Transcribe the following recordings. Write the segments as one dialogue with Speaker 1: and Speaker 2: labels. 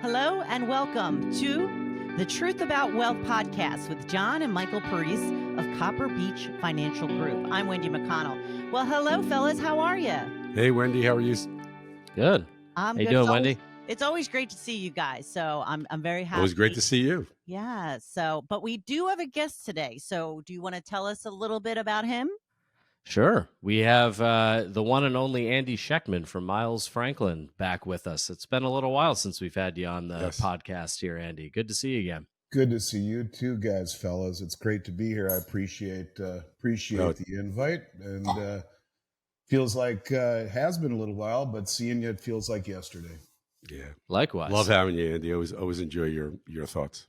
Speaker 1: Hello and welcome to the Truth About Wealth podcast with John and Michael Parise of Copper Beech Financial Group. I'm Wendy McConnell. Well, hello, fellas. How are you?
Speaker 2: Hey, Wendy. How are you?
Speaker 3: Good.
Speaker 1: I'm
Speaker 3: How you
Speaker 1: good.
Speaker 3: doing, Wendy?
Speaker 1: It's always great to see you guys. So I'm very happy.
Speaker 2: Always great to see you.
Speaker 1: Yeah. But we do have a guest today. So do you want to tell us a little bit about him?
Speaker 3: Sure. We have the one and only Andy Schectman from Miles Franklin back with us. It's been a little while since we've had you on the podcast here, Andy. Good to see you again.
Speaker 4: Good to see you too, guys, fellas. It's great to be here. I appreciate the invite, and feels like it has been a little while, but seeing you, it feels like yesterday.
Speaker 2: Yeah,
Speaker 3: likewise.
Speaker 2: Love having you, Andy. Always enjoy your thoughts.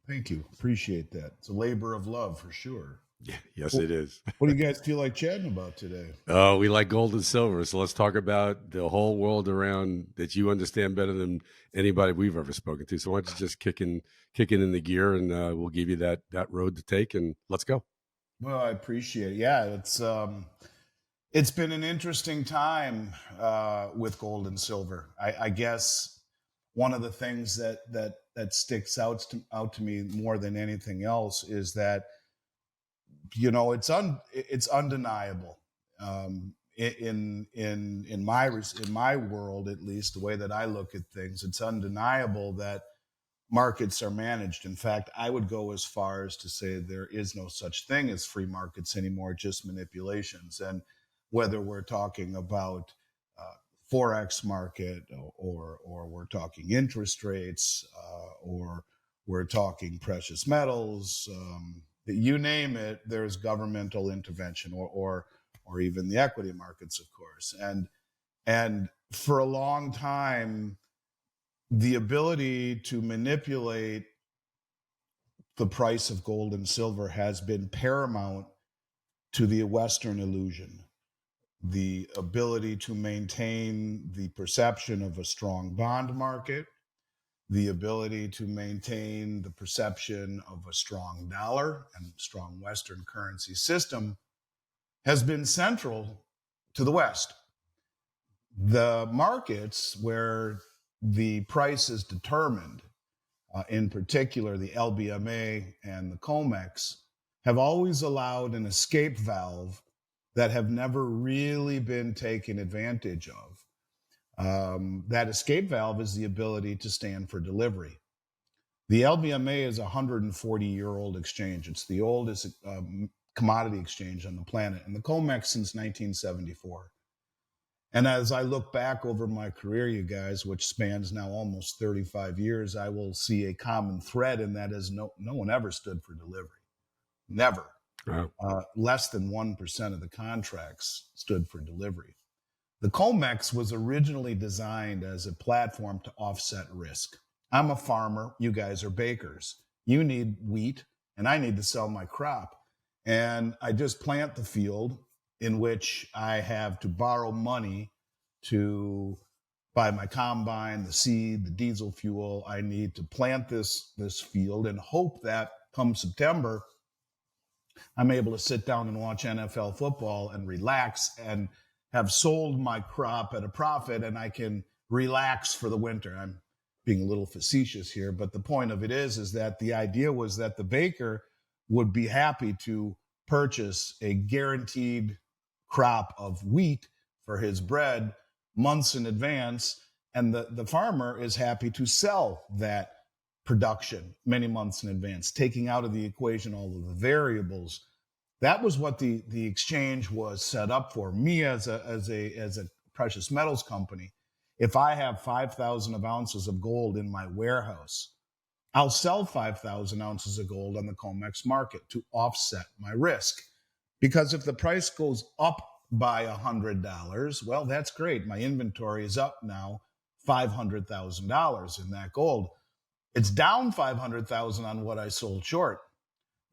Speaker 4: Thank you. Appreciate that. It's a labor of love for sure.
Speaker 2: Yeah, yes, it is.
Speaker 4: What do you guys feel like chatting about today?
Speaker 2: Oh, we like gold and silver, so let's talk about the whole world around that you understand better than anybody we've ever spoken to. So why don't you just kick in the gear, and we'll give you that road to take, and let's go.
Speaker 4: Well, I appreciate it. Yeah, it's been an interesting time with gold and silver. I guess one of the things that sticks out to me more than anything else is that, you know, it's undeniable in my world, at least the way that I look at things. It's undeniable that markets are managed. In fact, I would go as far as to say there is no such thing as free markets anymore, just manipulations. And whether we're talking about Forex market or we're talking interest rates or we're talking precious metals, you name it, there's governmental intervention or even the equity markets, of course. And for a long time, the ability to manipulate the price of gold and silver has been paramount to the Western illusion. The ability to maintain the perception of a strong bond market, the ability to maintain the perception of a strong dollar and strong Western currency system has been central to the West. The markets where the price is determined, in particular the LBMA and the COMEX, have always allowed an escape valve that have never really been taken advantage of. That escape valve is the ability to stand for delivery. The LBMA is a 140-year-old exchange. It's the oldest commodity exchange on the planet, and the COMEX since 1974. And as I look back over my career, you guys, which spans now almost 35 years, I will see a common thread, and that is no one ever stood for delivery. Never.
Speaker 2: Wow.
Speaker 4: Less than 1% of the contracts stood for delivery. The COMEX was originally designed as a platform to offset risk. I'm a farmer. You guys are bakers. You need wheat, and I need to sell my crop. And I just plant the field in which I have to borrow money to buy my combine, the seed, the diesel fuel. I need to plant this field and hope that come September, I'm able to sit down and watch NFL football and relax and have sold my crop at a profit, and I can relax for the winter. I'm being a little facetious here, but the point of it is that the idea was that the baker would be happy to purchase a guaranteed crop of wheat for his bread months in advance, and the farmer is happy to sell that production many months in advance, taking out of the equation all of the variables. That was what the exchange was set up for. Me as a precious metals company, if I have 5,000 ounces of gold in my warehouse, I'll sell 5,000 ounces of gold on the COMEX market to offset my risk. Because if the price goes up by $100, well, that's great. My inventory is up now $500,000 in that gold. It's down $500,000 on what I sold short.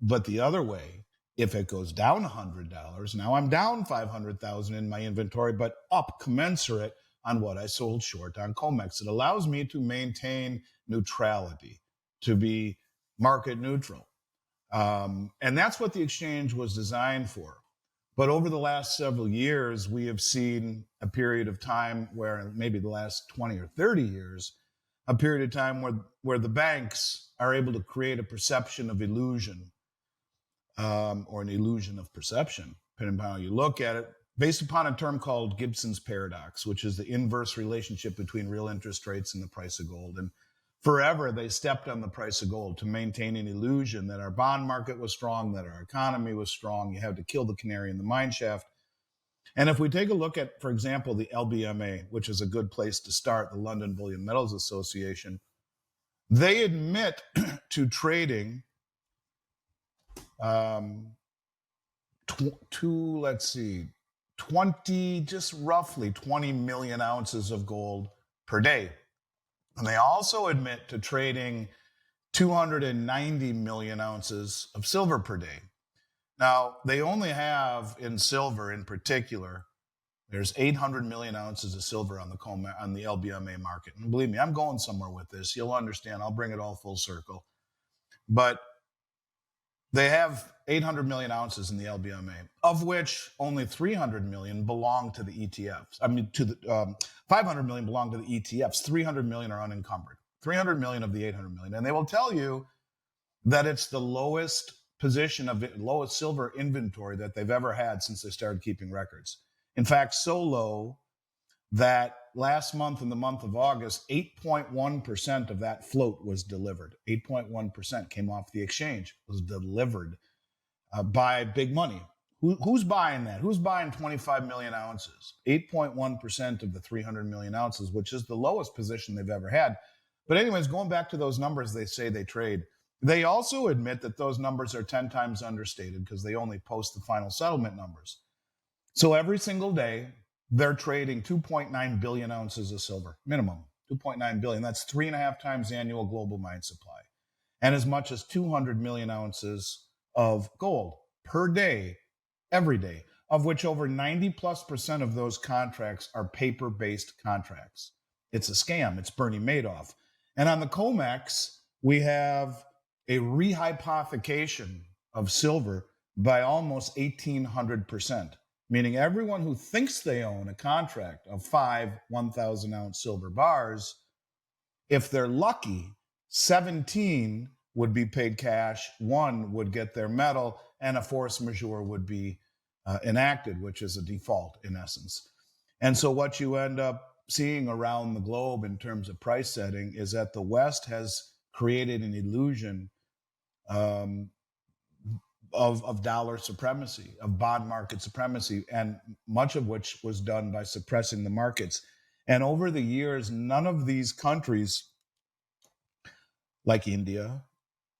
Speaker 4: But the other way, if it goes down $100, now I'm down $500,000 in my inventory, but up commensurate on what I sold short on COMEX. It allows me to maintain neutrality, to be market neutral. And that's what the exchange was designed for. But over the last several years, we have seen a period of time where maybe the last 20 or 30 years, a period of time where the banks are able to create a perception of illusion, or an illusion of perception, depending on how you look at it, based upon a term called Gibson's paradox, which is the inverse relationship between real interest rates and the price of gold. And forever, they stepped on the price of gold to maintain an illusion that our bond market was strong, that our economy was strong. You had to kill the canary in the mine shaft. And if we take a look at, for example, the LBMA, which is a good place to start, the London Bullion Metals Association, they admit to trading roughly 20 million ounces of gold per day. And they also admit to trading 290 million ounces of silver per day. Now, they only have in silver in particular, there's 800 million ounces of silver on the LBMA market. And believe me, I'm going somewhere with this. You'll understand. I'll bring it all full circle. But they have 800 million ounces in the LBMA, of which only 300 million belong to the ETFs. 500 million belong to the ETFs. 300 million are unencumbered. 300 million of the 800 million. And they will tell you that it's the lowest lowest silver inventory that they've ever had since they started keeping records. In fact, so low that last month, in the month of August, 8.1% of that float was delivered. 8.1% came off the exchange, was delivered by big money. Who's buying that? Who's buying 25 million ounces? 8.1% of the 300 million ounces, which is the lowest position they've ever had. But anyways, going back to those numbers they say they trade, they also admit that those numbers are 10 times understated because they only post the final settlement numbers. So every single day, they're trading 2.9 billion ounces of silver, minimum, 2.9 billion. That's 3.5 times annual global mine supply. And as much as 200 million ounces of gold per day, every day, of which over 90+% of those contracts are paper-based contracts. It's a scam. It's Bernie Madoff. And on the COMEX, we have a rehypothecation of silver by almost 1,800%. Meaning everyone who thinks they own a contract of 5 1,000-ounce silver bars, if they're lucky, 17 would be paid cash, 1 would get their metal, and a force majeure would be enacted, which is a default in essence. And so what you end up seeing around the globe in terms of price setting is that the West has created an illusion of dollar supremacy, of bond market supremacy, and much of which was done by suppressing the markets. And over the years, none of these countries, like India,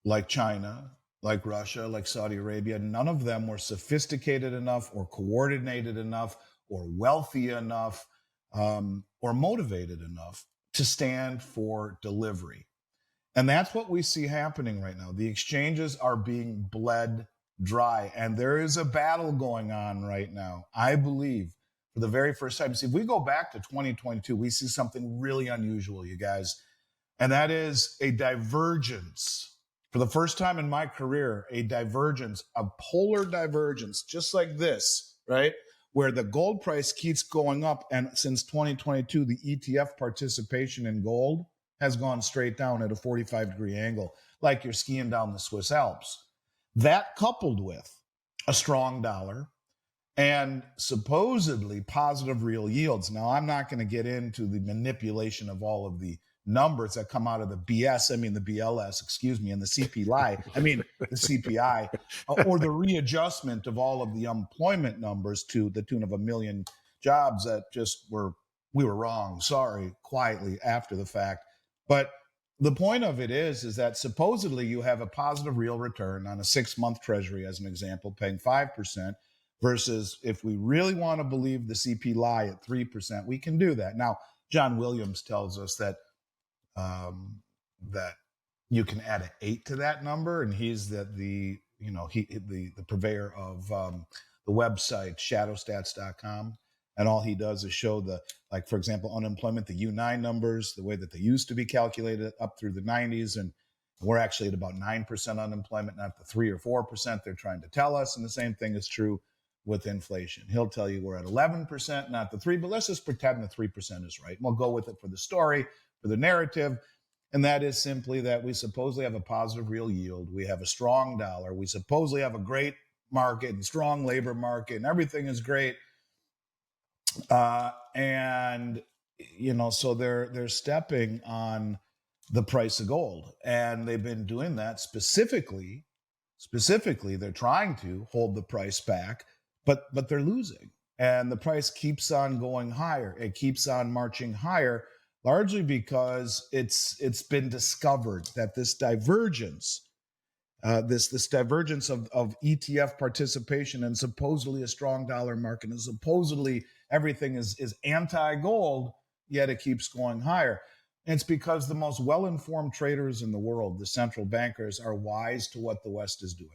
Speaker 4: like China, like Russia, like Saudi Arabia, none of them were sophisticated enough or coordinated enough or wealthy enough or motivated enough to stand for delivery. And that's what we see happening right now. The exchanges are being bled dry, and there is a battle going on right now, I believe, for the very first time. See, if we go back to 2022, we see something really unusual, you guys, and that is a divergence. For the first time in my career, a divergence, a polar divergence, just like this, right? Where the gold price keeps going up, and since 2022, the ETF participation in gold has gone straight down at a 45-degree angle, like you're skiing down the Swiss Alps. That coupled with a strong dollar and supposedly positive real yields. Now, I'm not going to get into the manipulation of all of the numbers that come out of the BS, the BLS, and the CPI, the CPI, or the readjustment of all of the employment numbers to the tune of 1 million jobs that we were wrong, sorry, quietly after the fact. But the point of it is that supposedly you have a positive real return on a 6-month treasury, as an example, paying 5%, versus if we really want to believe the CPI at 3%, we can do that. Now, John Williams tells us that that you can add an 8 to that number, and he's the purveyor of the website shadowstats.com. And all he does is show for example, unemployment, the U9 numbers, the way that they used to be calculated up through the 90s. And we're actually at about 9% unemployment, not the 3 or 4% they're trying to tell us. And the same thing is true with inflation. He'll tell you we're at 11%, not the 3, but let's just pretend the 3% is right. And we'll go with it for the story for the narrative. And that is simply that we supposedly have a positive real yield. We have a strong dollar. We supposedly have a great market and strong labor market, and everything is great. And so they're stepping on the price of gold, and they've been doing that specifically. They're trying to hold the price back, but they're losing, and the price keeps on going higher. It keeps on marching higher, largely because it's been discovered that this divergence, this divergence of ETF participation and supposedly a strong dollar market, and supposedly everything is anti-gold, yet it keeps going higher. And it's because the most well-informed traders in the world, the central bankers, are wise to what the West is doing.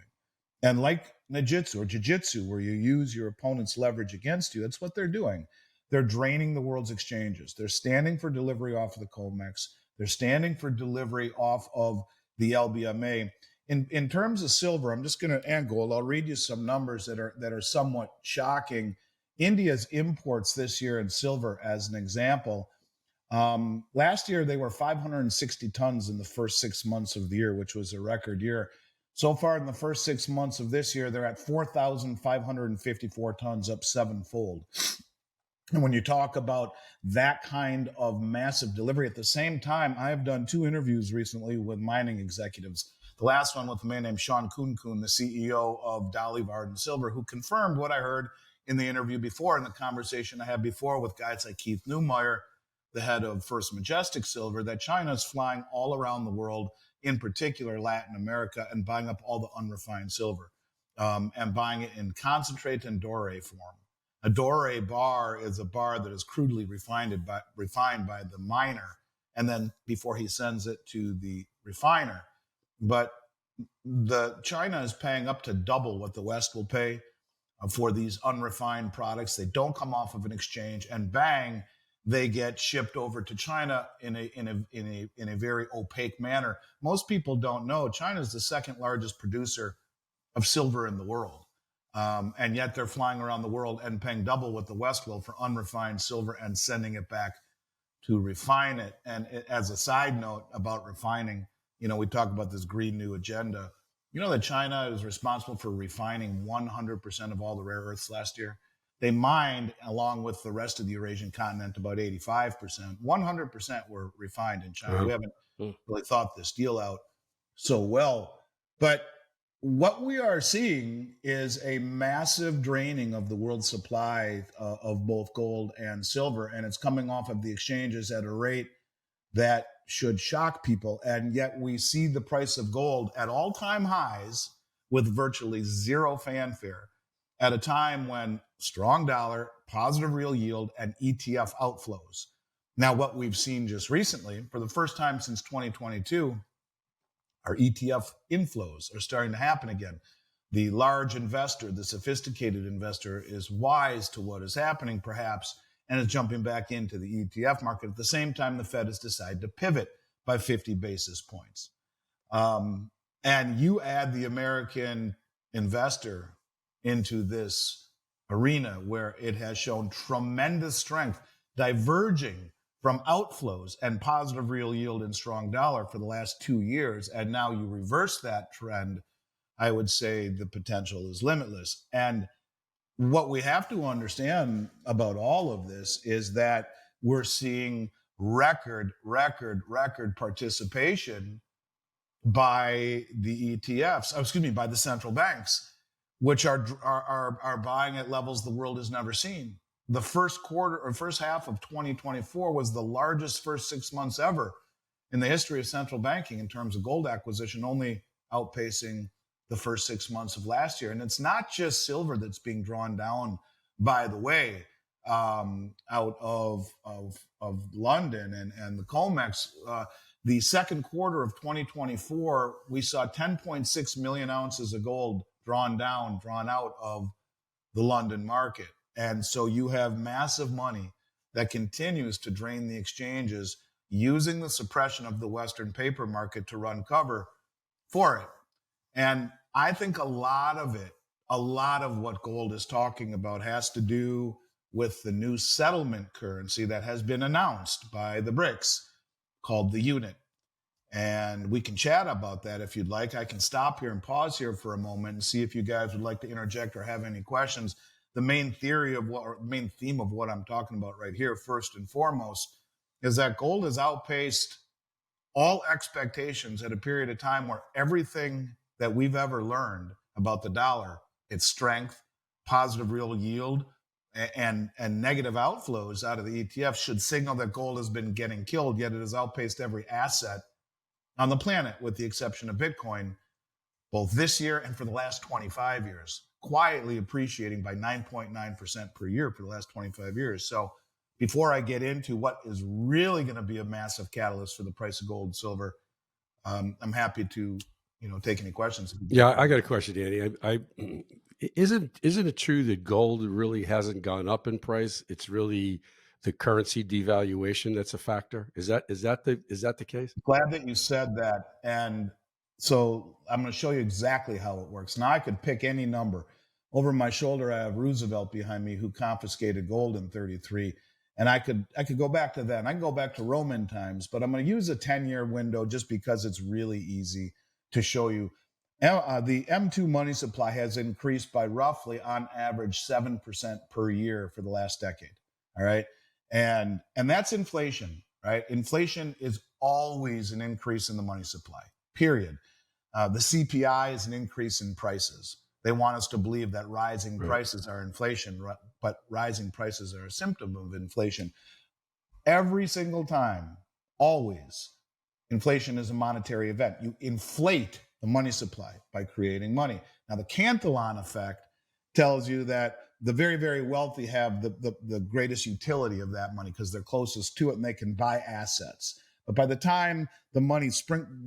Speaker 4: And like ninjutsu or jiu-jitsu, where you use your opponent's leverage against you, that's what they're doing. They're draining the world's exchanges. They're standing for delivery off of the COMEX. They're standing for delivery off of the LBMA. In terms of silver, I'm just going to, and gold, I'll read you some numbers that are somewhat shocking. India's imports this year in silver, as an example, last year they were 560 tons in the first 6 months of the year, which was a record year. So far in the first 6 months of this year, they're at 4,554 tons, up sevenfold. And when you talk about that kind of massive delivery, at the same time, I've done 2 interviews recently with mining executives. The last one with a man named Sean Kuhn, the CEO of Dolly Varden Silver, who confirmed what I heard in the interview before, in the conversation I had before with guys like Keith Neumeyer, the head of First Majestic Silver, that China is flying all around the world, in particular Latin America, and buying up all the unrefined silver, and buying it in concentrate and doré form. A doré bar is a bar that is crudely refined by the miner, and then before he sends it to the refiner. But China is paying up to double what the West will pay for these unrefined products. They don't come off of an exchange, and bang, they get shipped over to China in a very opaque manner. Most people don't know China is the second largest producer of silver in the world. And yet they're flying around the world and paying double what the West will for unrefined silver and sending it back to refine it. And as a side note about refining, we talk about this Green New Agenda. You know that China is responsible for refining 100% of all the rare earths last year? They mined, along with the rest of the Eurasian continent, about 85%. 100% were refined in China. We haven't really thought this deal out so well. But what we are seeing is a massive draining of the world's supply of both gold and silver, and it's coming off of the exchanges at a rate that should shock people. And yet we see the price of gold at all-time highs with virtually zero fanfare at a time when strong dollar, positive real yield, and ETF outflows. Now, what we've seen just recently, for the first time since 2022, our ETF inflows are starting to happen again. The large investor, the sophisticated investor, is wise to what is happening, perhaps, and is jumping back into the ETF market. At the same time, the Fed has decided to pivot by 50 basis points. And you add the American investor into this arena where it has shown tremendous strength, diverging from outflows and positive real yield and strong dollar for the last 2 years. And now you reverse that trend, I would say the potential is limitless. And what we have to understand about all of this is that we're seeing record participation by the ETFs, by the central banks, which are buying at levels the world has never seen. The first half of 2024 was the largest first 6 months ever in the history of central banking in terms of gold acquisition, only outpacing the first 6 months of last year. And it's not just silver that's being drawn down, by the way, out of London and the COMEX. The second quarter of 2024, we saw 10.6 million ounces of gold drawn out of the London market. And so you have massive money that continues to drain the exchanges, using the suppression of the Western paper market to run cover for it. And I think a lot of what gold is talking about has to do with the new settlement currency that has been announced by the BRICS, called the unit. And we can chat about that if you'd like. I can stop here and pause here for a moment and see if you guys would like to interject or have any questions. The main main theme of what I'm talking about right here, first and foremost, is that gold has outpaced all expectations at a period of time where everything that we've ever learned about the dollar, its strength, positive real yield, and negative outflows out of the ETF should signal that gold has been getting killed, yet it has outpaced every asset on the planet, with the exception of Bitcoin, both this year and for the last 25 years, quietly appreciating by 9.9% per year for the last 25 years. So before I get into what is really going to be a massive catalyst for the price of gold and silver, I'm happy to, take any questions.
Speaker 2: Yeah, I got a question, Andy. Isn't it true that gold really hasn't gone up in price? It's really the currency devaluation that's a factor. Is that the case?
Speaker 4: Glad that you said that. And so I'm going to show you exactly how it works. Now I could pick any number. Over my shoulder, I have Roosevelt behind me, who confiscated gold in 33. And I could go back to that. And I can go back to Roman times, but I'm going to use a 10-year window just because it's really easy to show you. The M2 money supply has increased by roughly, on average, 7% per year for the last decade. All right. And that's inflation, right? Inflation is always an increase in the money supply, period. The CPI is an increase in prices. They want us to believe that rising prices are inflation, but rising prices are a symptom of inflation. Every single time, always, inflation is a monetary event. You inflate the money supply by creating money. Now, the Cantillon effect tells you that the very, very wealthy have the greatest utility of that money because they're closest to it and they can buy assets. But by the time the money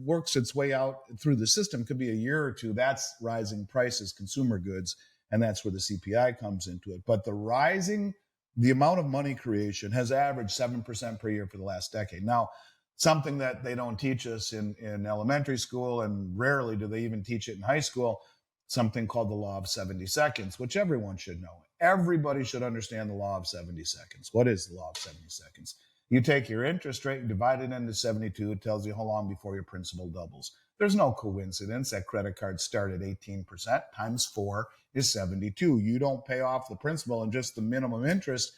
Speaker 4: works its way out through the system, could be a year or two, that's rising prices, consumer goods, and that's where the CPI comes into it. But the amount of money creation has averaged 7% per year for the last decade. Now, something that they don't teach us in elementary school, and rarely do they even teach it in high school, something called the law of 70 seconds, which everyone should know. Everybody should understand the law of 70 seconds. What is the law of 70 seconds? You take your interest rate and divide it into 72. It tells you how long before your principal doubles. There's no coincidence that credit cards start at 18%. Times 4 is 72. You don't pay off the principal and just the minimum interest.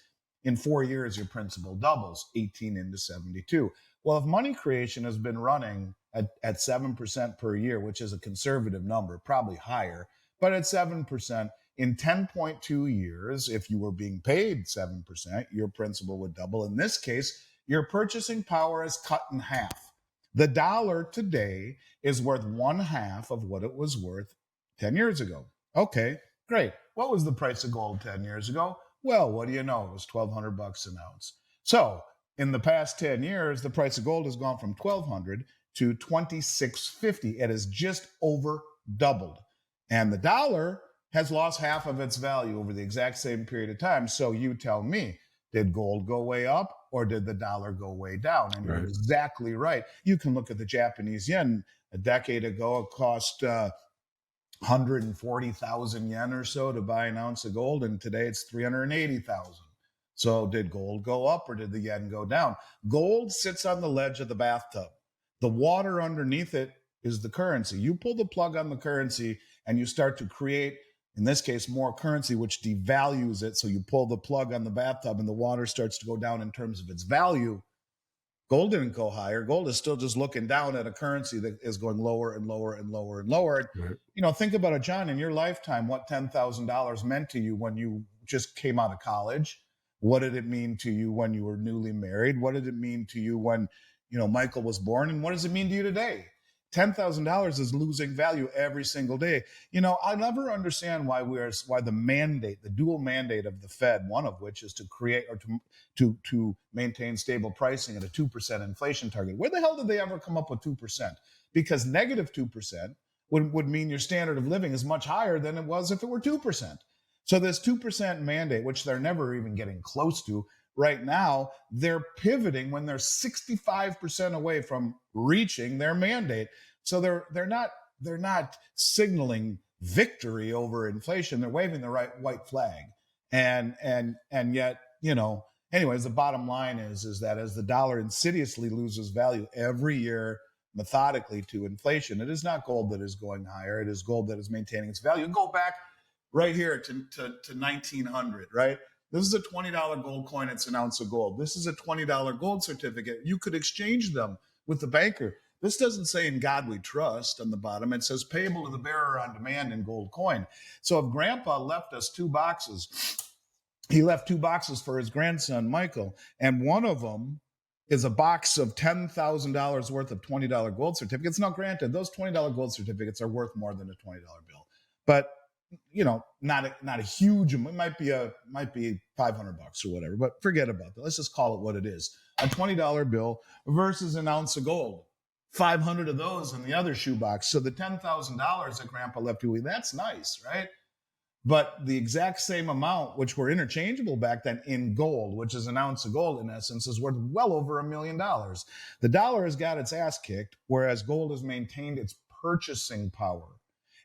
Speaker 4: In 4 years, your principal doubles, 18 into 72. Well, if money creation has been running at 7% per year, which is a conservative number, probably higher, but at 7%, in 10.2 years, if you were being paid 7%, your principal would double. In this case, your purchasing power is cut in half. The dollar today is worth 1/2 of what it was worth 10 years ago. Okay, great. What was the price of gold 10 years ago? Well, what do you know? It was $1,200 an ounce. So in the past 10 years, the price of gold has gone from $1,200 to $2,650. It has just over doubled. And the dollar has lost half of its value over the exact same period of time. So you tell me, did gold go way up or did the dollar go way down? And you're exactly right. You can look at the Japanese yen. A decade ago, it cost 140,000 yen or so to buy an ounce of gold, and today it's 380,000. So did gold go up or did the yen go down? Gold sits on the ledge of the bathtub. The water underneath it is the currency. You pull the plug on the currency and you start to create, in this case, more currency, which devalues it. So you pull the plug on the bathtub and the water starts to go down in terms of its value. Gold didn't go higher. Gold is still just looking down at a currency that is going lower and lower and lower and lower. Right. Think about it, John, in your lifetime, what $10,000 meant to you when you just came out of college. What did it mean to you when you were newly married? What did it mean to you when, Michael was born? And what does it mean to you today? $10,000 is losing value every single day. I never understand why the mandate, the dual mandate of the Fed, one of which is to create or to maintain stable pricing at a 2% inflation target. Where the hell did they ever come up with 2%? Because negative 2% would mean your standard of living is much higher than it was if it were 2%. So this 2% mandate, which they're never even getting close to right now, they're pivoting when they're 65% away from reaching their mandate. So they're not signaling victory over inflation. They're waving the white flag. And yet, anyways, the bottom line is that as the dollar insidiously loses value every year methodically to inflation, it is not gold that is going higher. It is gold that is maintaining its value. Go back right here to 1900, right? This is a $20 gold coin. It's an ounce of gold. This is a $20 gold certificate. You could exchange them with the banker. This doesn't say "In God We Trust" on the bottom. It says "Payable to the bearer on demand in gold coin." So if Grandpa left us 2 boxes, he left 2 boxes for his grandson, Michael, and one of them is a box of $10,000 worth of $20 gold certificates. Now, granted, those $20 gold certificates are worth more than a $20 bill, but not a huge amount. It might be $500 or whatever, but forget about that. Let's just call it what it is. A $20 bill versus an ounce of gold. 500 of those in the other shoebox. So the $10,000 that Grandpa left you, that's nice, right? But the exact same amount, which were interchangeable back then in gold, which is an ounce of gold in essence, is worth well over $1 million. The dollar has got its ass kicked, whereas gold has maintained its purchasing power.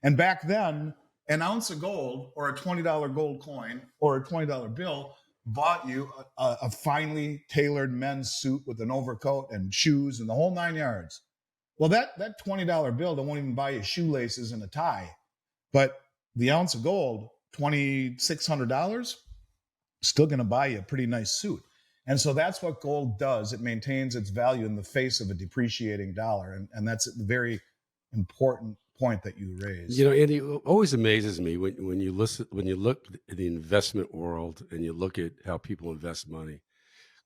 Speaker 4: And back then, an ounce of gold or a $20 gold coin or a $20 bill bought you a finely tailored men's suit with an overcoat and shoes and the whole 9 yards. Well, that $20 bill won't even buy you shoelaces and a tie. But the ounce of gold, $2,600, still going to buy you a pretty nice suit. And so that's what gold does. It maintains its value in the face of a depreciating dollar. And that's a very important point that you raised.
Speaker 2: Andy, it always amazes me when you look at the investment world and you look at how people invest money.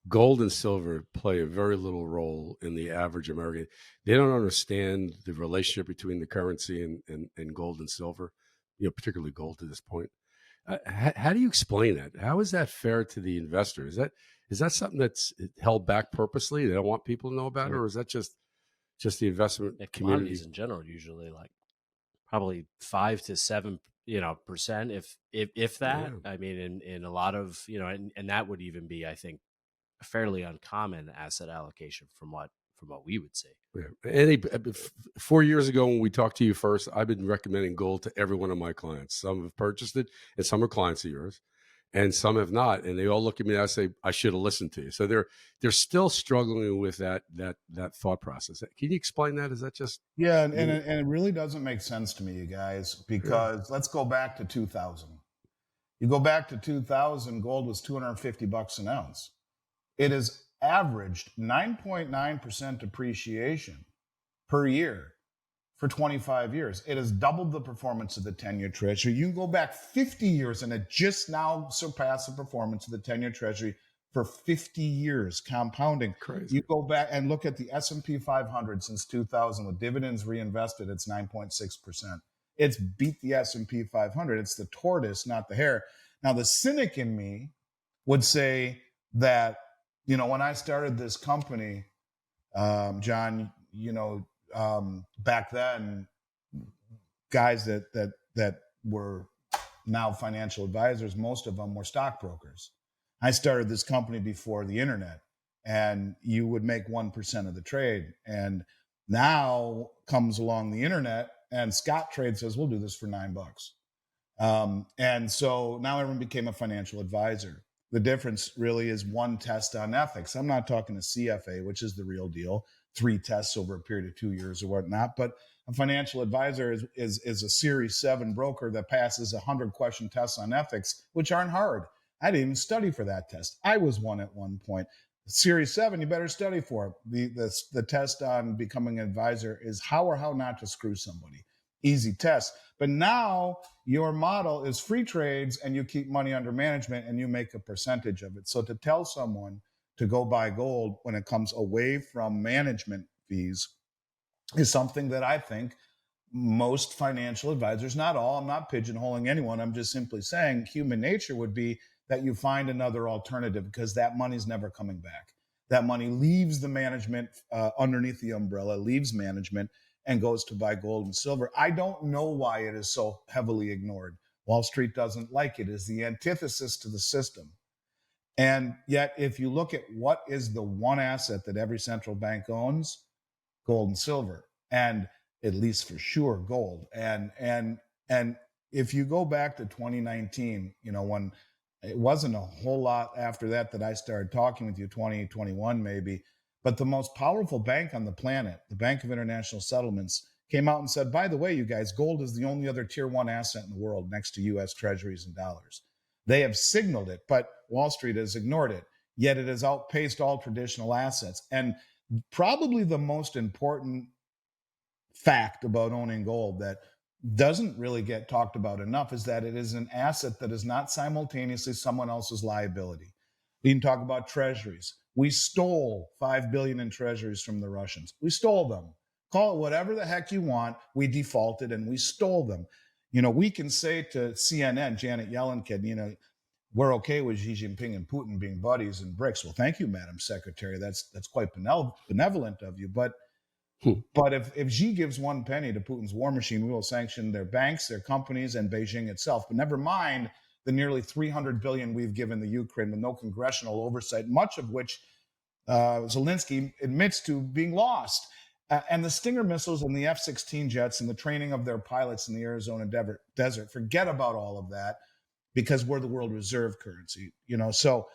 Speaker 2: Gold and silver play a very little role in the average American. They don't understand the relationship between the currency and gold and silver, particularly gold to this point. How do you explain that? How is that fair to the investor? Is that something that's held back purposely? They don't want people to know about it, or is that just the investment community
Speaker 3: commodities in general? Usually, like probably 5 to 7%, if that. Yeah. I mean, in a lot of and that would even be, I think, a fairly uncommon asset allocation from what we would see.
Speaker 2: Yeah. Andy, 4 years ago when we talked to you first, I've been recommending gold to every one of my clients. Some have purchased it, and some are clients of yours, and some have not. And they all look at me and I say, I should have listened to you. So they're still struggling with that thought process. Can you explain that? Is that just
Speaker 4: and it really doesn't make sense to me, you guys, because let's go back to 2000. You go back to 2000, gold was $250 an ounce. It has averaged 9.9% appreciation per year for 25 years. It has doubled the performance of the 10-year Treasury. You can go back 50 years and it just now surpassed the performance of the 10-year Treasury for 50 years, compounding.
Speaker 2: Crazy.
Speaker 4: You go back and look at the S&P 500 since 2000 with dividends reinvested, it's 9.6%. It's beat the S&P 500. It's the tortoise, not the hare. Now, the cynic in me would say that, when I started this company, John, back then, guys that were now financial advisors, most of them were stockbrokers. I started this company before the internet, and you would make 1% of the trade. And now comes along the internet, and Scott Trade says, we'll do this for $9. And so now everyone became a financial advisor. The difference really is one test on ethics. I'm not talking a CFA, which is the real deal, 3 tests over a period of 2 years or whatnot. But a financial advisor is a Series 7 broker that passes 100-question tests on ethics, which aren't hard. I didn't even study for that test. I was one at one point. Series 7, you better study for it. The test on becoming an advisor is how or how not to screw somebody. Easy test. But now your model is free trades and you keep money under management and you make a percentage of it. So to tell someone to go buy gold when it comes away from management fees is something that I think most financial advisors, not all, I'm not pigeonholing anyone, I'm just simply saying human nature would be that you find another alternative because that money's never coming back. That money leaves the management underneath the umbrella, leaves management, and goes to buy gold and silver. I don't know why it is so heavily ignored. Wall Street doesn't like it. It is the antithesis to the system. And yet, if you look at what is the one asset that every central bank owns, gold and silver, and at least for sure gold. And if you go back to 2019, when It wasn't a whole lot after that I started talking with you, 2021 maybe. But the most powerful bank on the planet, the Bank of International Settlements, came out and said, by the way, you guys, gold is the only other tier one asset in the world next to U.S. treasuries and dollars. They have signaled it, but Wall Street has ignored it. Yet it has outpaced all traditional assets. And probably the most important fact about owning gold that doesn't really get talked about enough is that it is an asset that is not simultaneously someone else's liability. You can talk about treasuries. We stole $5 billion in treasuries from the Russians. We stole them. Call it whatever the heck you want. We defaulted and we stole them. We can say to CNN, Janet Yellen can, we're okay with Xi Jinping and Putin being buddies in BRICS. Well, thank you, Madam Secretary. That's quite benevolent of you. But if Xi gives one penny to Putin's war machine, we will sanction their banks, their companies, and Beijing itself. But never mind the nearly $300 billion we've given the Ukraine with no congressional oversight, much of which Zelensky admits to being lost. And the Stinger missiles and the F-16 jets and the training of their pilots in the Arizona desert, forget about all of that because we're the world reserve currency. So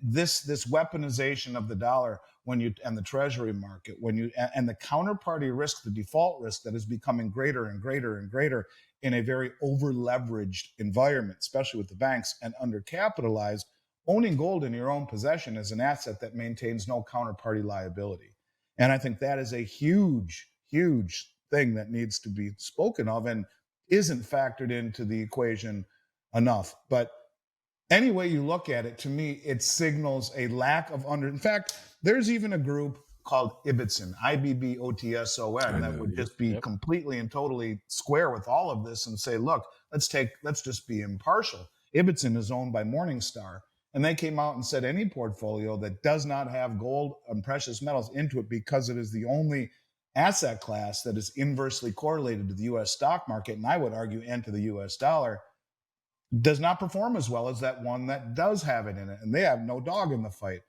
Speaker 4: this weaponization of the dollar and the treasury market, and the counterparty risk, the default risk that is becoming greater and greater and greater in a very over-leveraged environment, especially with the banks and undercapitalized, owning gold in your own possession is an asset that maintains no counterparty liability. And I think that is a huge, huge thing that needs to be spoken of and isn't factored into the equation enough. But any way you look at it, to me, it signals a lack of in fact, there's even a group called Ibbotson, IBBOTSON, that would just be completely and totally square with all of this and say, look, let's just be impartial. Ibbotson is owned by Morningstar, and they came out and said any portfolio that does not have gold and precious metals into it because it is the only asset class that is inversely correlated to the U.S. stock market, and I would argue, and to the U.S. dollar, does not perform as well as that one that does have it in it, and they have no dog in the fight.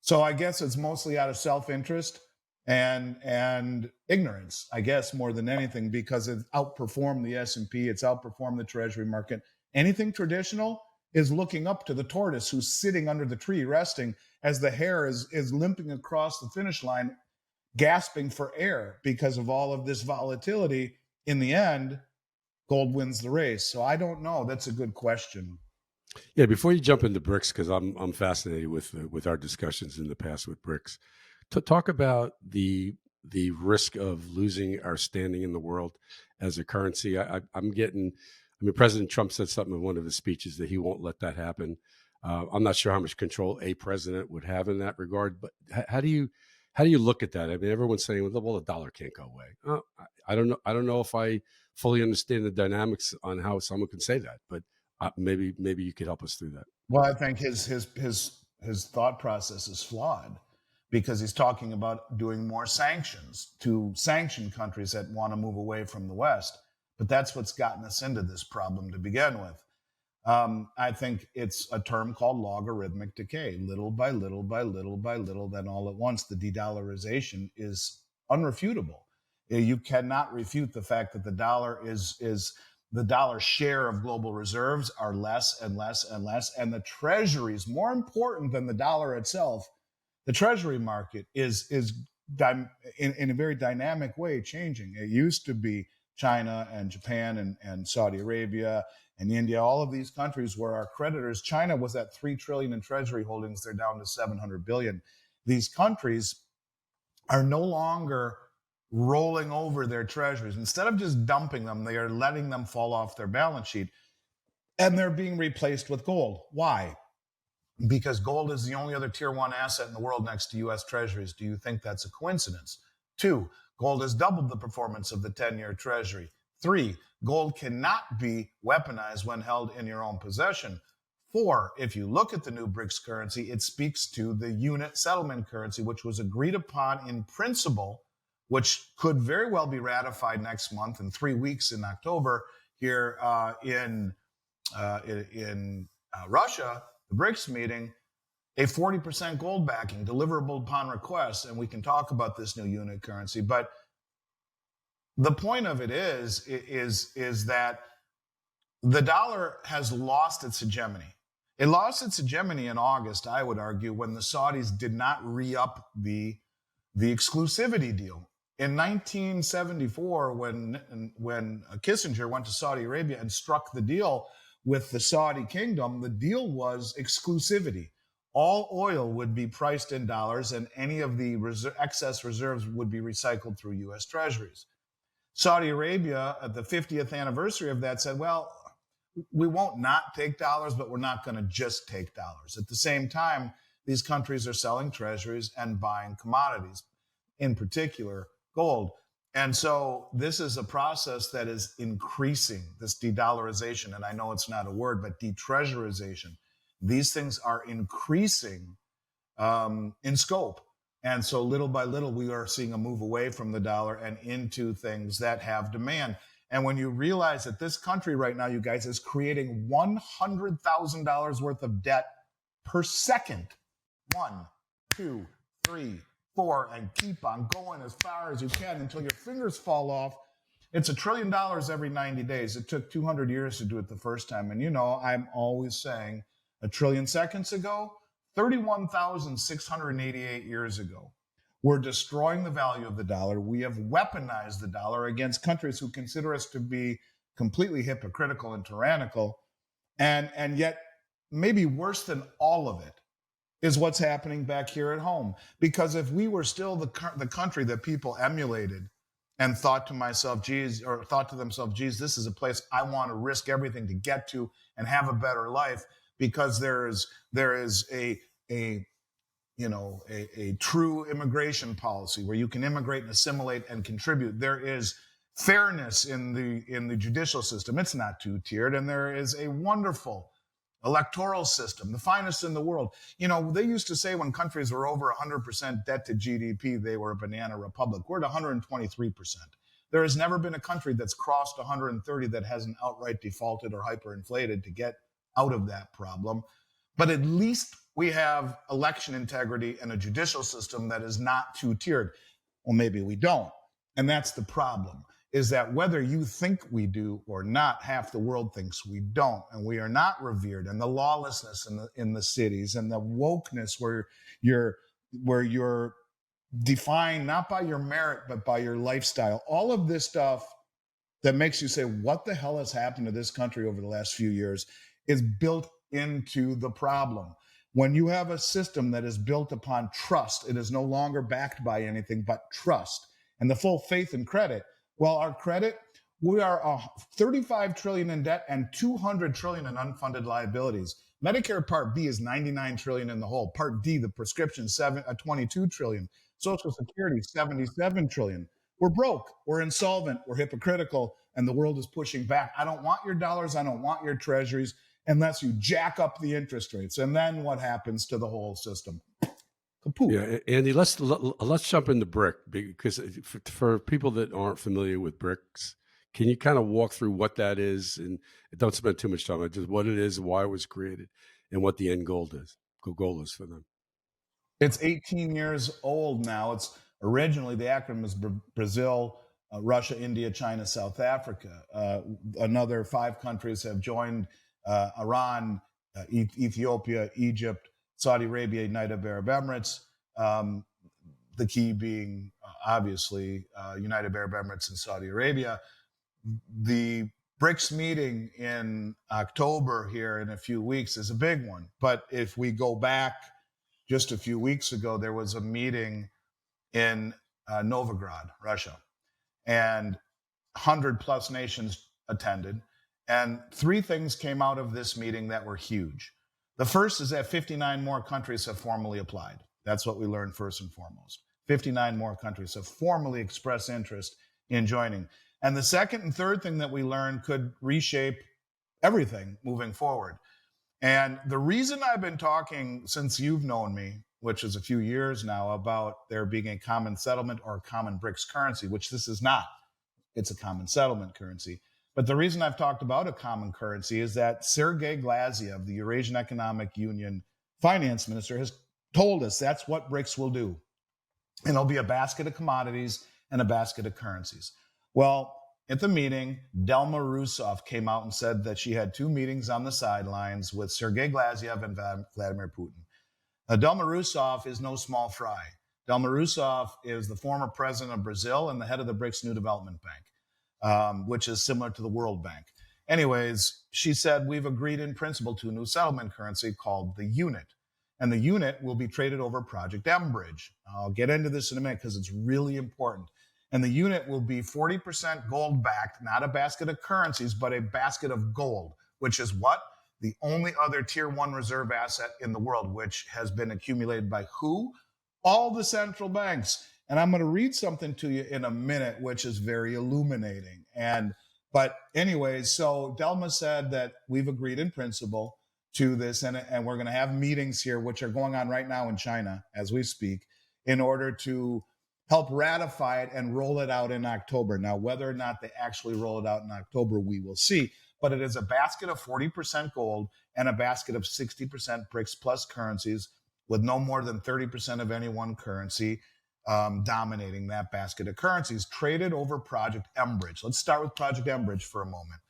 Speaker 4: So I guess it's mostly out of self-interest and ignorance, I guess, more than anything, because it outperformed the S&P, it's outperformed the treasury market. Anything traditional is looking up to the tortoise who's sitting under the tree resting as the hare is limping across the finish line, gasping for air because of all of this volatility. In the end, gold wins the race. So I don't know. That's a good question.
Speaker 2: Yeah, before you jump into BRICS, because I'm fascinated with our discussions in the past with BRICS, to talk about the risk of losing our standing in the world as a currency. President Trump said something in one of his speeches that he won't let that happen. I'm not sure how much control a president would have in that regard, but how do you look at that? I mean, everyone's saying, well, the dollar can't go away. I don't know. I don't know if I fully understand the dynamics on how someone can say that, but maybe you could help us through that.
Speaker 4: Well, I think his thought process is flawed because he's talking about doing more sanctions to sanction countries that want to move away from the West. But that's what's gotten us into this problem to begin with. I think it's a term called logarithmic decay. Little by little by little by little, then all at once, the de-dollarization is unrefutable. You cannot refute the fact that the dollar is the dollar share of global reserves are less and less and less. And the treasuries, more important than the dollar itself, the treasury market is in a very dynamic way changing. It used to be China and Japan and Saudi Arabia and India, all of these countries were our creditors. China was at $3 trillion in treasury holdings. They're down to $700 billion. These countries are no longer rolling over their treasuries. Instead of just dumping them, they are letting them fall off their balance sheet. And they're being replaced with gold. Why? Because gold is the only other tier one asset in the world next to U.S. treasuries. Do you think that's a coincidence? 2, gold has doubled the performance of the 10-year treasury. 3, gold cannot be weaponized when held in your own possession. 4, if you look at the new BRICS currency, it speaks to the unit settlement currency, which was agreed upon in principle, which could very well be ratified next month in 3 weeks in October here in Russia, the BRICS meeting, a 40% gold backing deliverable upon request. And we can talk about this new unit currency. But the point of it is that the dollar has lost its hegemony. It lost its hegemony in August, I would argue, when the Saudis did not re-up the exclusivity deal. In 1974, when Kissinger went to Saudi Arabia and struck the deal with the Saudi kingdom, the deal was exclusivity. All oil would be priced in dollars, and any of the excess reserves would be recycled through U.S. treasuries. Saudi Arabia, at the 50th anniversary of that, said, well, we won't not take dollars, but we're not going to just take dollars. At the same time, these countries are selling treasuries and buying commodities, in particular gold. And so this is a process that is increasing, this de-dollarization. And I know it's not a word, but de-treasurization. These things are increasing in scope. And so little by little, we are seeing a move away from the dollar and into things that have demand. And when you realize that this country right now, you guys, is creating $100,000 worth of debt per second. 1, 2, 3, 4, and keep on going as far as you can until your fingers fall off. It's $1 trillion every 90 days. It took 200 years to do it the first time. And I'm always saying 1 trillion seconds ago, 31,688 years ago. We're destroying the value of the dollar. We have weaponized the dollar against countries who consider us to be completely hypocritical and tyrannical. And yet, maybe worse than all of it is what's happening back here at home. Because if we were still the country that people emulated and thought to themselves, geez, this is a place I want to risk everything to get to and have a better life, because there is a true immigration policy where you can immigrate and assimilate and contribute. There is fairness in the judicial system. It's not two-tiered. And there is a wonderful electoral system, the finest in the world. They used to say when countries were over 100% debt to GDP, they were a banana republic. We're at 123%. There has never been a country that's crossed 130 that hasn't outright defaulted or hyperinflated to get out of that problem. But at least we have election integrity and a judicial system that is not two-tiered. Well, maybe we don't. And that's the problem, is that whether you think we do or not, half the world thinks we don't. And we are not revered. And the lawlessness in the cities and the wokeness where you're defined not by your merit, but by your lifestyle. All of this stuff that makes you say, what the hell has happened to this country over the last few years is built into the problem. When you have a system that is built upon trust, it is no longer backed by anything but trust and the full faith and credit. Well, our credit, we are 35 trillion in debt and 200 trillion in unfunded liabilities. Medicare Part B is 99 trillion in the hole. Part D, the prescription, 22 trillion. Social Security, 77 trillion. We're broke. We're insolvent. We're hypocritical. And the world is pushing back. I don't want your dollars. I don't want your treasuries unless you jack up the interest rates. And then what happens to the whole system? Kaput.
Speaker 2: Yeah, Andy, let's jump into BRIC, because for people that aren't familiar with BRICS, can you kind of walk through what that is? And don't spend too much time on it, just what it is, why it was created, and what the end goal is for them.
Speaker 4: It's 18 years old now. It's originally, the acronym is Brazil, Russia, India, China, South Africa. Another 5 countries have joined: Iran, Ethiopia, Egypt, Saudi Arabia, United Arab Emirates. The key being, obviously, United Arab Emirates and Saudi Arabia. The BRICS meeting in October here in a few weeks is a big one. But if we go back just a few weeks ago, there was a meeting in Novograd, Russia, and 100+ nations attended. And 3 things came out of this meeting that were huge. The first is that 59 more countries have formally applied. That's what we learned first and foremost. 59 more countries have formally expressed interest in joining. And the second and third thing that we learned could reshape everything moving forward. And the reason I've been talking since you've known me, which is a few years now, about there being a common settlement or a common BRICS currency, which this is not. It's a common settlement currency. But the reason I've talked about a common currency is that Sergei Glaziev, the Eurasian Economic Union finance minister, has told us that's what BRICS will do. And it'll be a basket of commodities and a basket of currencies. Well, at the meeting, Dilma Rousseff came out and said that she had 2 meetings on the sidelines with Sergei Glaziev and Vladimir Putin. Dilma Rousseff is no small fry. Dilma Rousseff is the former president of Brazil and the head of the BRICS New Development Bank, which is similar to the World Bank. Anyways, she said, we've agreed in principle to a new settlement currency called the unit. And the unit will be traded over Project Enbridge. I'll get into this in a minute because it's really important. And the unit will be 40% gold backed, not a basket of currencies, but a basket of gold, which is what? The only other tier 1 reserve asset in the world, which has been accumulated by who? All the central banks. And I'm going to read something to you in a minute, which is very illuminating. But anyways, so Dilma said that we've agreed in principle to this, and we're going to have meetings here, which are going on right now in China as we speak, in order to help ratify it and roll it out in October. Now, whether or not they actually roll it out in October, we will see. But it is a basket of 40% gold and a basket of 60% BRICS plus currencies, with no more than 30% of any one currency dominating that basket of currencies, traded over Project Enbridge. Let's start with Project Enbridge for a moment.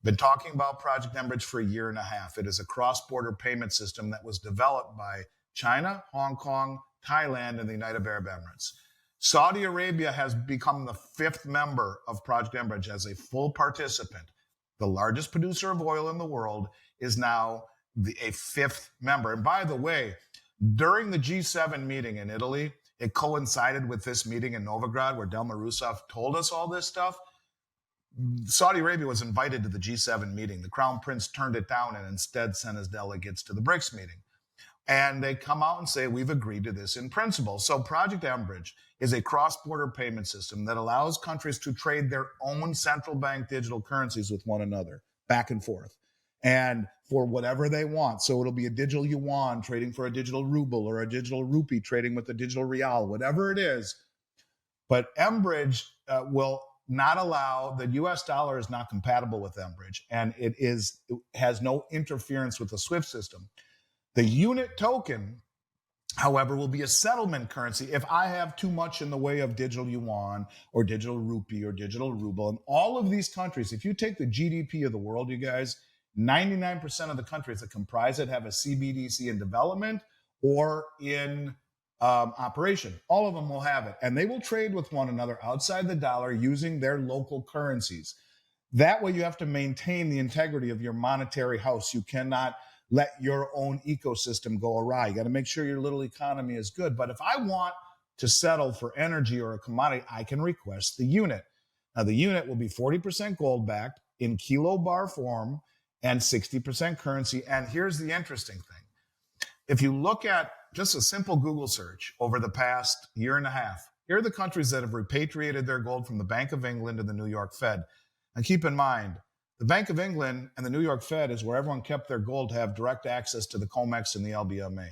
Speaker 4: Been talking about Project Enbridge for 1.5 years. It is a cross-border payment system that was developed by China, Hong Kong, Thailand, and the United Arab Emirates. Saudi Arabia has become the 5th member of Project Enbridge as a full participant. The largest producer of oil in the world is now a 5th member. And by the way, during the G7 meeting in Italy, it coincided with this meeting in Novigrad where Dilma Rousseff told us all this stuff. Saudi Arabia was invited to the G7 meeting. The Crown Prince turned it down and instead sent his delegates to the BRICS meeting. And they come out and say, we've agreed to this in principle. So Project Enbridge is a cross-border payment system that allows countries to trade their own central bank digital currencies with one another, back and forth, and for whatever they want. So it'll be a digital yuan trading for a digital ruble, or a digital rupee trading with a digital rial, whatever it is. But Enbridge will not allow, the US dollar is not compatible with Enbridge, and it has no interference with the SWIFT system. The unit token, however, will be a settlement currency if I have too much in the way of digital yuan or digital rupee or digital ruble. And all of these countries, if you take the GDP of the world, you guys, 99% of the countries that comprise it have a CBDC in development or in operation. All of them will have it. And they will trade with one another outside the dollar using their local currencies. That way you have to maintain the integrity of your monetary house. You cannot let your own ecosystem go awry. You got to make sure your little economy is good. But if I want to settle for energy or a commodity, I can request the unit. Now, the unit will be 40% gold backed in kilobar form and 60% currency. And here's the interesting thing. If you look at just a simple Google search over the past 1.5 years, here are the countries that have repatriated their gold from the Bank of England to the New York Fed. And keep in mind, the Bank of England and the New York Fed is where everyone kept their gold to have direct access to the COMEX and the LBMA.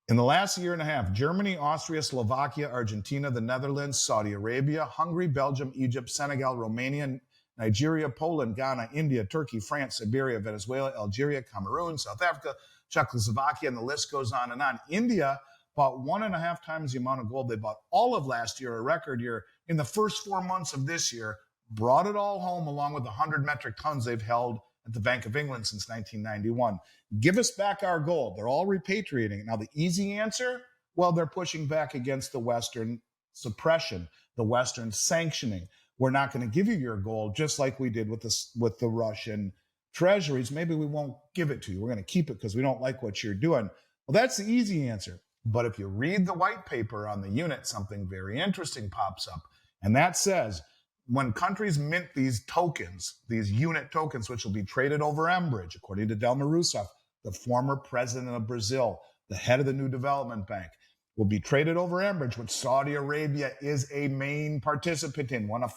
Speaker 4: In the last 1.5 years, Germany, Austria, Slovakia, Argentina, the Netherlands, Saudi Arabia, Hungary, Belgium, Egypt, Senegal, Romania, Nigeria, Poland, Ghana, India, Turkey, France, Siberia, Venezuela, Algeria, Cameroon, South Africa, Czechoslovakia, and the list goes on and on. India bought 1.5 times the amount of gold they bought all of last year, a record year. In the first 4 months of this year, brought it all home along with the 100 metric tons they've held at the Bank of England since 1991. Give us back our gold. They're all repatriating it. Now, the easy answer, well, they're pushing back against the Western suppression, the Western sanctioning. We're not going to give you your gold, just like we did with the Russian treasuries. Maybe we won't give it to you. We're going to keep it because we don't like what you're doing. Well, that's the easy answer. But if you read the white paper on the unit, something very interesting pops up. And that says, when countries mint these tokens, these unit tokens, which will be traded over Enbridge, according to Dilma Rousseff, the former president of Brazil, the head of the New Development Bank, will be traded over Enbridge, which Saudi Arabia is a main participant in, one of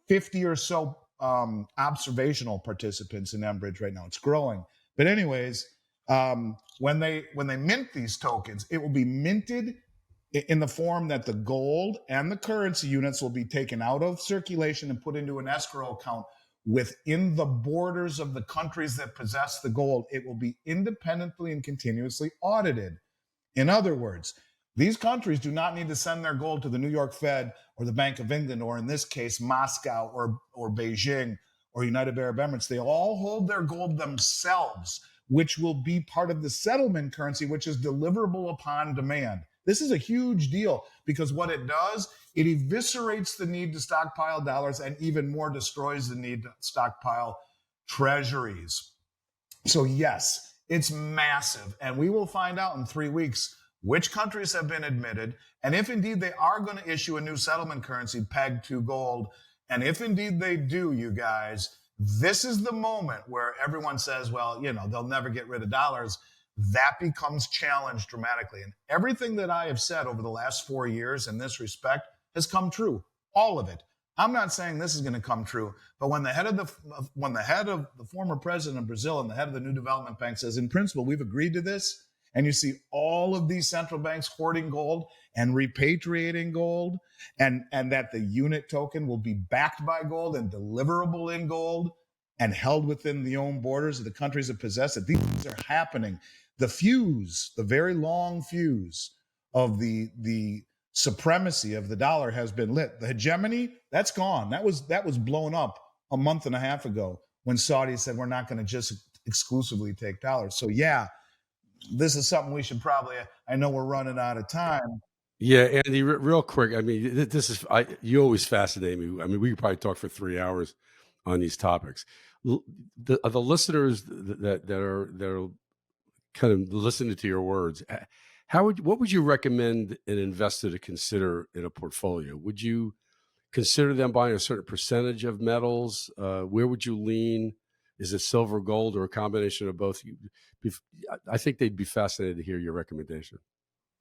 Speaker 4: 50 or so observational participants in Enbridge right now. It's growing. But anyways, when they mint these tokens, it will be minted in the form that the gold and the currency units will be taken out of circulation and put into an escrow account within the borders of the countries that possess the gold. It will be independently and continuously audited. In other words, These countries do not need to send their gold to the New York Fed or the Bank of England, or in this case, Moscow or Beijing or United Arab Emirates. They all hold their gold themselves, which will be part of the settlement currency, which is deliverable upon demand. This is a huge deal because what it does, it eviscerates the need to stockpile dollars and even more destroys the need to stockpile treasuries. So yes, it's massive. And we will find out in 3 weeks which countries have been admitted, and if indeed they are going to issue a new settlement currency pegged to gold. And if indeed they do, you guys, this is the moment where everyone says, well, they'll never get rid of dollars. That becomes challenged dramatically. And everything that I have said over the last 4 years in this respect has come true. All of it. I'm not saying this is going to come true, but when the head of the former president of Brazil and the head of the new development bank says, in principle, we've agreed to this, and you see all of these central banks hoarding gold and repatriating gold, and that the unit token will be backed by gold and deliverable in gold and held within the own borders of the countries that possess it. These things are happening. The fuse, the very long fuse of the supremacy of the dollar has been lit. The hegemony, that's gone. That was blown up a month and a half ago when Saudi said we're not going to just exclusively take dollars. So yeah, this is something we should probably, I know we're running out of time.
Speaker 2: Yeah, Andy, real quick. I mean, you always fascinate me. I mean, we could probably talk for 3 hours on these topics. The listeners that are kind of listening to your words, what would you recommend an investor to consider in a portfolio? Would you consider them buying a certain percentage of metals? Where would you lean? Is it silver, gold, or a combination of both? I think they'd be fascinated to hear your recommendation.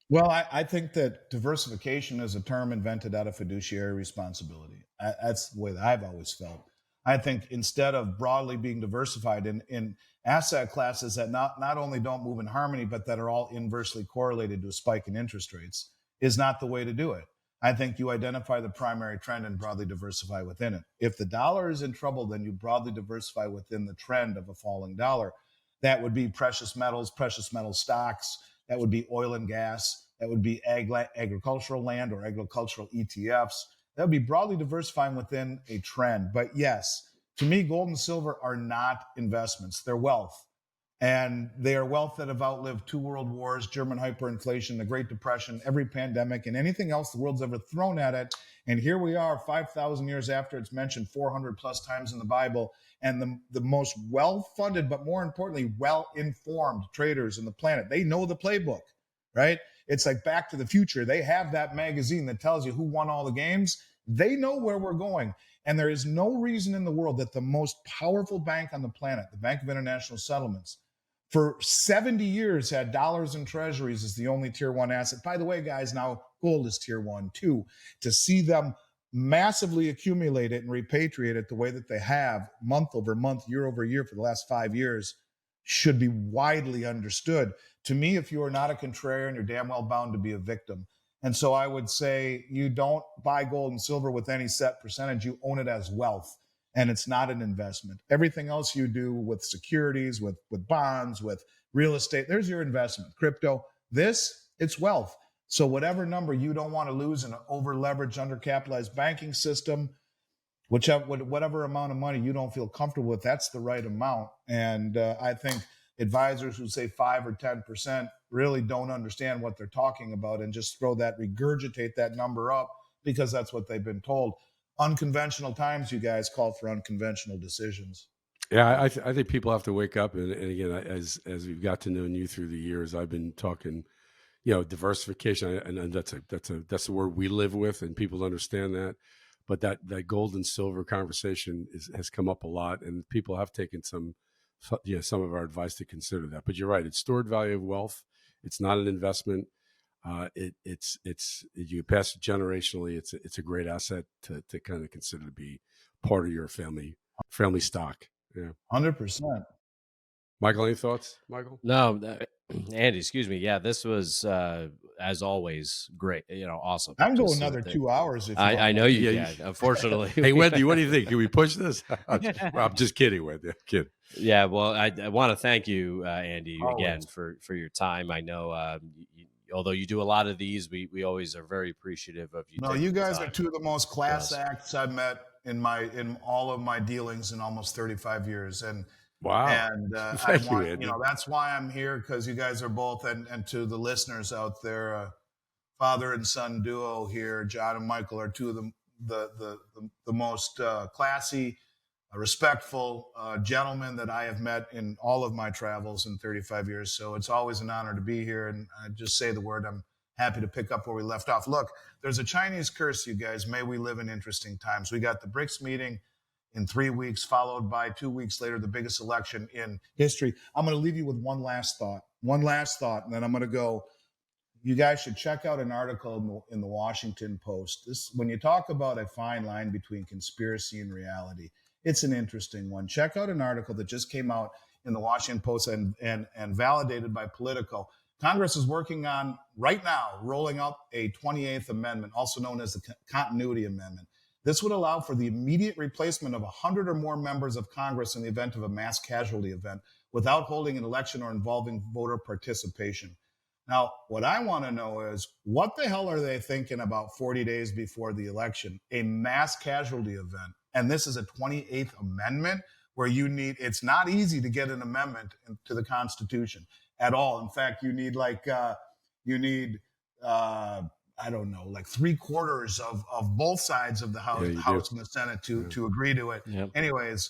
Speaker 4: Well, I think that diversification is a term invented out of fiduciary responsibility. That's the way that I've always felt. I think instead of broadly being diversified in asset classes that not only don't move in harmony, but that are all inversely correlated to a spike in interest rates, is not the way to do it. I think you identify the primary trend and broadly diversify within it. If the dollar is in trouble, then you broadly diversify within the trend of a falling dollar. That would be precious metals stocks. That would be oil and gas. That would be agricultural land or agricultural ETFs. That would be broadly diversifying within a trend. But yes, to me, gold and silver are not investments. They're wealth. And they are wealth that have outlived 2 world wars, German hyperinflation, the Great Depression, every pandemic, and anything else the world's ever thrown at it. And here we are 5,000 years after it's mentioned 400 plus times in the Bible. And the most well-funded, but more importantly, well-informed traders on the planet, they know the playbook, right? It's like Back to the Future. They have that magazine that tells you who won all the games. They know where we're going. And there is no reason in the world that the most powerful bank on the planet, the Bank of International Settlements, for 70 years had dollars and treasuries as the only tier 1 asset. By the way, guys, now gold is tier 1 too. To see them massively accumulate it and repatriate it the way that they have month over month, year over year for the last 5 years should be widely understood. To me, if you are not a contrarian, you're damn well bound to be a victim. And so I would say you don't buy gold and silver with any set percentage. You own it as wealth. And it's not an investment. Everything else you do with securities, with bonds, with real estate, there's your investment. Crypto, it's wealth. So whatever number you don't want to lose in an over-leveraged, undercapitalized banking system, whatever amount of money you don't feel comfortable with, that's the right amount. And I think advisors who say 5 or 10% really don't understand what they're talking about and just regurgitate that number up because that's what they've been told. Unconventional times, you guys call for unconventional decisions.
Speaker 2: Yeah, I think people have to wake up. And again, as we've got to know you through the years, I've been talking, diversification, and that's the word we live with, and people understand that. But that gold and silver conversation has come up a lot, and people have taken some of our advice to consider that. But you're right; it's stored value of wealth. It's not an investment. It's you pass it generationally. It's a great asset to kind of consider to be part of your family stock. Yeah,
Speaker 4: 100%.
Speaker 2: Michael, any thoughts? Michael?
Speaker 3: No, Andy, excuse me. Yeah, this was as always great. Awesome.
Speaker 4: I can go another 2 hours if you want.
Speaker 3: I know you can. Unfortunately.
Speaker 2: Hey, Wendy, what do you think? Can we push this? I'm just kidding, Wendy. I'm kidding.
Speaker 3: Yeah, well, I want to thank you, Andy,
Speaker 4: Always.
Speaker 3: again for your time. I know you although you do a lot of these, we always are very appreciative of you.
Speaker 4: No, you guys are two of the most class acts I've met in all of my dealings in almost 35 years. And
Speaker 2: wow.
Speaker 4: And
Speaker 2: Thank you, Andy.
Speaker 4: that's why I'm here, because you guys are both, and to the listeners out there, father and son duo here, John and Michael, are two of the most classy, respectful gentlemen that I have met in all of my travels in 35 years. So it's always an honor to be here. And I just say the word, I'm happy to pick up where we left off. Look, there's a Chinese curse, you guys. May we live in interesting times. We got the BRICS meeting in 3 weeks, followed by 2 weeks later, the biggest election in history. I'm going to leave you with one last thought, and then I'm going to go. You guys should check out an article in the Washington Post. When you talk about a fine line between conspiracy and reality, it's an interesting one. Check out an article that just came out in the Washington Post and validated by Politico. Congress is working on, right now, rolling out a 28th Amendment, also known as the Continuity Amendment. This would allow for the immediate replacement of 100 or more members of Congress in the event of a mass casualty event without holding an election or involving voter participation. Now, what I want to know is, what the hell are they thinking about 40 days before the election? A mass casualty event. And this is a 28th Amendment where it's not easy to get an amendment to the Constitution at all. In fact, you need I don't know, like 3/4 of both sides of the House and the Senate to agree to it.
Speaker 3: Yep.
Speaker 4: Anyways,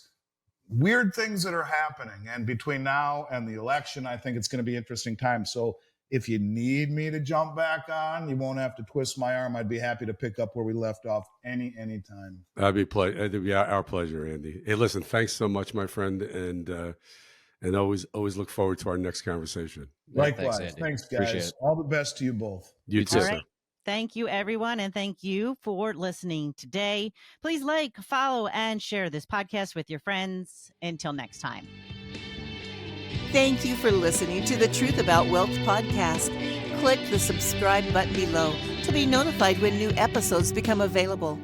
Speaker 4: weird things that are happening. And between now and the election, I think it's going to be interesting time. So if you need me to jump back on, you won't have to twist my arm. I'd be happy to pick up where we left off anytime.
Speaker 2: It'd be our pleasure, Andy. Hey, listen, thanks so much, my friend. And always look forward to our next conversation.
Speaker 4: Likewise. Thanks, guys. All the best to you both.
Speaker 2: You too,
Speaker 1: All
Speaker 2: sir.
Speaker 1: right. Thank you, everyone, and thank you for listening today. Please like, follow, and share this podcast with your friends. Until next time.
Speaker 5: Thank you for listening to the Truth About Wealth podcast. Click the subscribe button below to be notified when new episodes become available.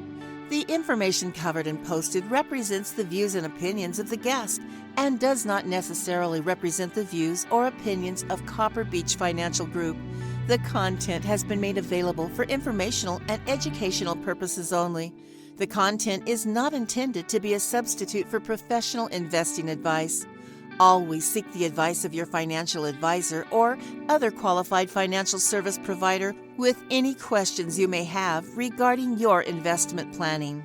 Speaker 5: The information covered and posted represents the views and opinions of the guest and does not necessarily represent the views or opinions of Copper Beech Financial Group. The content has been made available for informational and educational purposes only. The content is not intended to be a substitute for professional investing advice. Always seek the advice of your financial advisor or other qualified financial service provider with any questions you may have regarding your investment planning.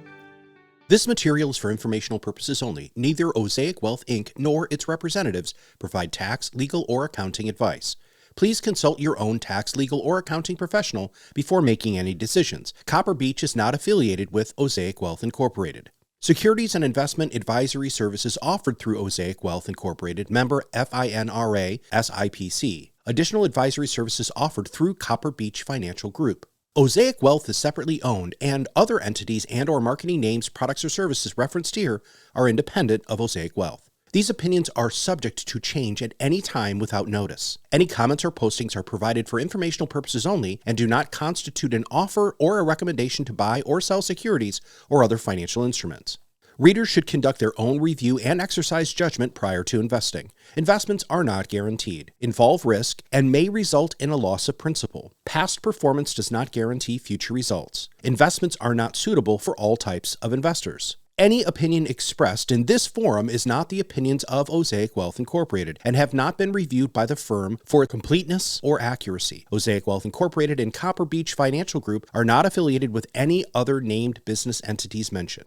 Speaker 6: This material is for informational purposes only. Neither Osaic Wealth, Inc. nor its representatives provide tax, legal, or accounting advice. Please consult your own tax, legal, or accounting professional before making any decisions. Copper Beech is not affiliated with Osaic Wealth Incorporated. Securities and investment advisory services offered through Osaic Wealth Incorporated, member FINRA, SIPC. Additional advisory services offered through Copper Beech Financial Group. Osaic Wealth is separately owned, and other entities and/or marketing names, products, or services referenced here are independent of Osaic Wealth. These opinions are subject to change at any time without notice. Any comments or postings are provided for informational purposes only and do not constitute an offer or a recommendation to buy or sell securities or other financial instruments. Readers should conduct their own review and exercise judgment prior to investing. Investments are not guaranteed, involve risk, and may result in a loss of principal. Past performance does not guarantee future results. Investments are not suitable for all types of investors. Any opinion expressed in this forum is not the opinions of Osaic Wealth Incorporated and have not been reviewed by the firm for completeness or accuracy. Osaic Wealth Incorporated and Copper Beech Financial Group are not affiliated with any other named business entities mentioned.